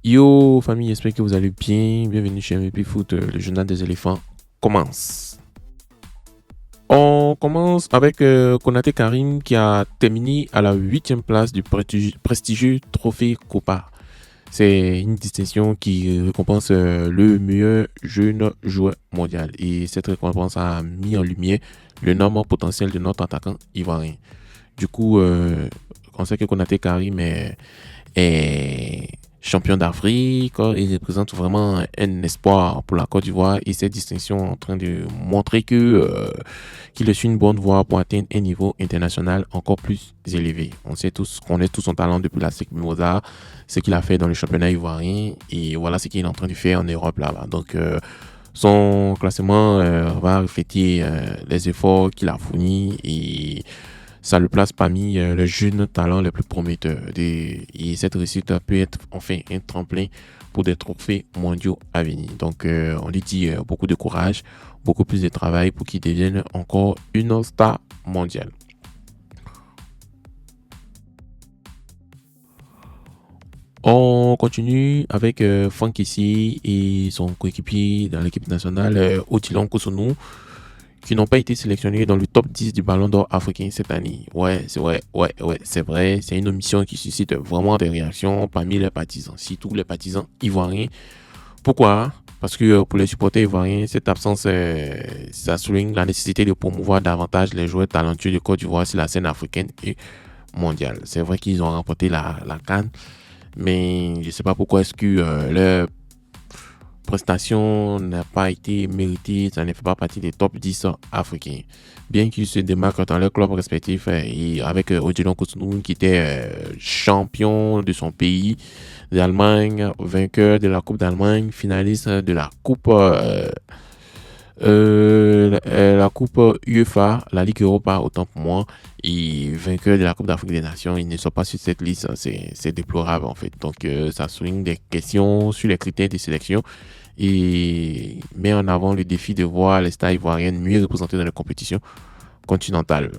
Yo famille, j'espère que vous allez bien. Bienvenue chez MVP Foot, le journal des éléphants commence. On commence avec Konaté Karim qui a terminé à la 8e place du prestigieux trophée Copa. C'est une distinction qui récompense le meilleur jeune joueur mondial. Et cette récompense a mis en lumière le énorme potentiel de notre attaquant ivoirien. Du coup, on sait que Konaté Karim est champion d'Afrique. Il représente vraiment un espoir pour la Côte d'Ivoire et cette distinction est en train de montrer qu'il est sur une bonne voie pour atteindre un niveau international encore plus élevé. On sait tous qu'on connaît tout son talent depuis la SEC Mimosa, ce qu'il a fait dans le championnat ivoirien et voilà ce qu'il est en train de faire en Europe là-bas. Donc son classement va refléter les efforts qu'il a fournis et ça le place parmi les jeunes talents les plus prometteurs. Et cette réussite peut être enfin un tremplin pour des trophées mondiaux à venir. Donc, on lui dit beaucoup de courage, beaucoup plus de travail pour qu'il devienne encore une star mondiale. On continue avec Franck Kessie et son coéquipier dans l'équipe nationale, Odilon Kosonou, qui n'ont pas été sélectionnés dans le top 10 du Ballon d'Or africain cette année. Ouais, c'est vrai, c'est vrai. C'est une omission qui suscite vraiment des réactions parmi les partisans, surtout les partisans ivoiriens. Pourquoi? Parce que pour les supporters ivoiriens, cette absence, ça souligne la nécessité de promouvoir davantage les joueurs talentueux de Côte d'Ivoire sur la scène africaine et mondiale. C'est vrai qu'ils ont remporté la CAN, mais je ne sais pas pourquoi est-ce que leur prestation n'a pas été méritée, ça ne fait pas partie des top 10 africains. Bien qu'ils se démarquent dans leur club respectif et avec Odilon Kosunou qui était champion de son pays d'Allemagne, vainqueur de la Coupe d'Allemagne, finaliste de la Coupe la Coupe UEFA, la Ligue Europa, autant pour moi, et vainqueur de la Coupe d'Afrique des Nations, ils ne sont pas sur cette liste, c'est déplorable en fait. Donc ça souligne des questions sur les critères de sélection et met en avant le défi de voir les stars ivoiriennes mieux représentées dans les compétitions continentales.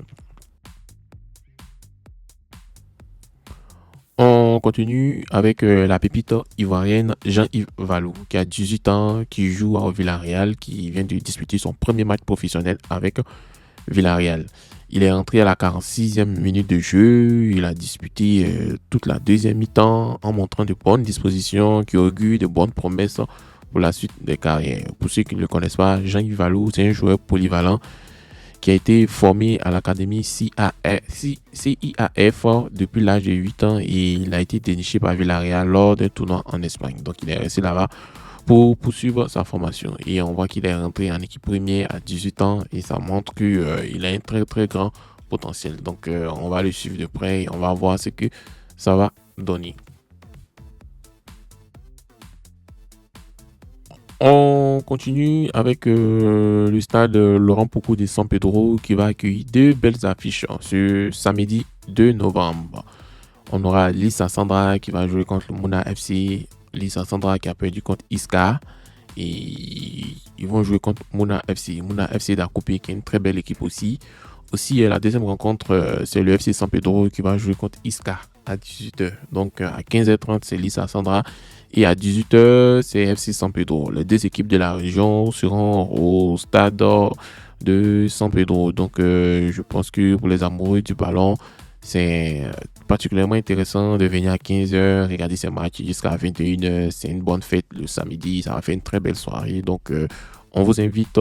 On continue avec la pépite ivoirienne Jean-Yves Valou, qui a 18 ans, qui joue au Villarreal, qui vient de disputer son premier match professionnel avec Villarreal. Il est entré à la 46e minute de jeu. Il a disputé toute la deuxième mi-temps en montrant de bonnes dispositions qui augurent de bonnes promesses pour la suite des carrières. Pour ceux qui ne le connaissent pas, Jean-Yves Valou, c'est un joueur polyvalent qui a été formé à l'académie CIAF depuis l'âge de 8 ans et il a été déniché par Villarreal lors d'un tournoi en Espagne. Donc il est resté là-bas pour poursuivre sa formation. Et on voit qu'il est rentré en équipe première à 18 ans et ça montre qu'il a un très très grand potentiel. Donc on va le suivre de près et on va voir ce que ça va donner. On continue avec le stade Laurent Pocou de San Pedro qui va accueillir deux belles affiches ce samedi 2 novembre. On aura Lisa Sandra qui va jouer contre le Mouna FC. Lisa Sandra qui a perdu contre Iska. Et ils vont jouer contre Mouna FC. Mouna FC d'Akopé qui est une très belle équipe aussi. Aussi, la deuxième rencontre, c'est le FC San Pedro qui va jouer contre Iska à 18h. Donc, à 15h30, c'est Lisa Sandra. Et à 18h, c'est FC San Pedro. Les deux équipes de la région seront au stade de San Pedro. Donc, je pense que pour les amoureux du ballon, c'est particulièrement intéressant de venir à 15h, regarder ces matchs jusqu'à 21h. C'est une bonne fête le samedi. Ça va faire une très belle soirée. Donc, on vous invite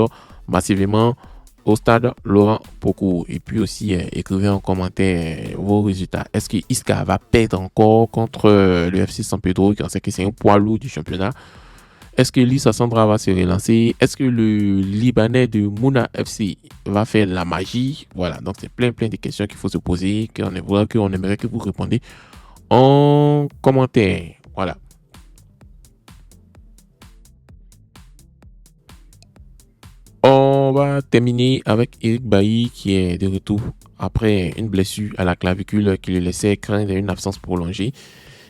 massivement au stade Laurent Pocou. Et puis aussi, écrivez en commentaire vos résultats. Est-ce que Iska va perdre encore contre le FC San Pedro, qui on sait que c'est un poids lourd du championnat? Est-ce que Lisa Sandra va se relancer? Est-ce que le Libanais de Mouna FC va faire la magie? Voilà, donc c'est plein de questions qu'il faut se poser, qu'on aimerait que vous répondiez en commentaire. Voilà. On va terminer avec Eric Bailly qui est de retour après une blessure à la clavicule qui lui laissait craindre une absence prolongée.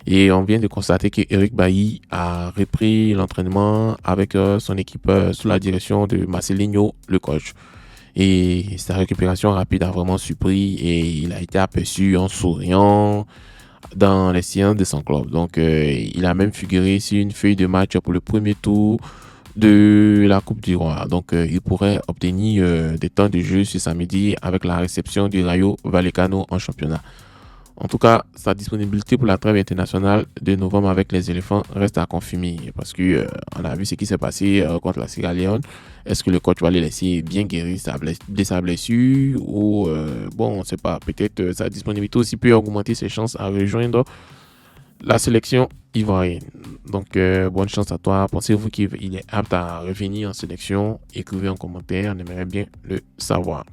Et on vient de constater que Eric Bailly a repris l'entraînement avec son équipe sous la direction de Marcelinho, le coach. Et sa récupération rapide a vraiment surpris et il a été aperçu en souriant dans les séances de son club. Donc, il a même figuré sur une feuille de match pour le premier tour de la Coupe du Roi. Donc, il pourrait obtenir des temps de jeu ce samedi avec la réception du Rayo Vallecano en championnat. En tout cas, sa disponibilité pour la trêve internationale de novembre avec les éléphants reste à confirmer parce que on a vu ce qui s'est passé contre la Sierra Leone. Est-ce que le coach va les laisser bien guérir de sa blessure ou bon, on ne sait pas. Peut-être sa disponibilité aussi peut augmenter ses chances à rejoindre la sélection ivoirienne. Donc, bonne chance à toi. Pensez-vous qu'il est apte à revenir en sélection? Écrivez en commentaire, on aimerait bien le savoir.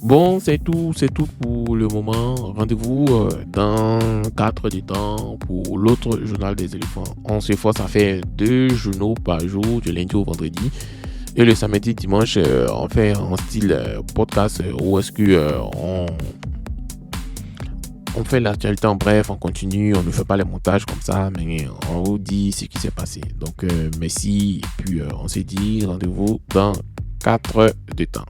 Bon, c'est tout pour le moment. Rendez-vous dans 4 du temps pour l'autre journal des éléphants. On s'efforce à faire 2 journaux par jour, du lundi au vendredi. Et le samedi, dimanche, on fait en style podcast où est-ce que on fait l'actualité en bref, on continue, on ne fait pas les montages comme ça, mais on vous dit ce qui s'est passé. Donc, merci. Et puis, on s'est dit rendez-vous dans 4 de temps.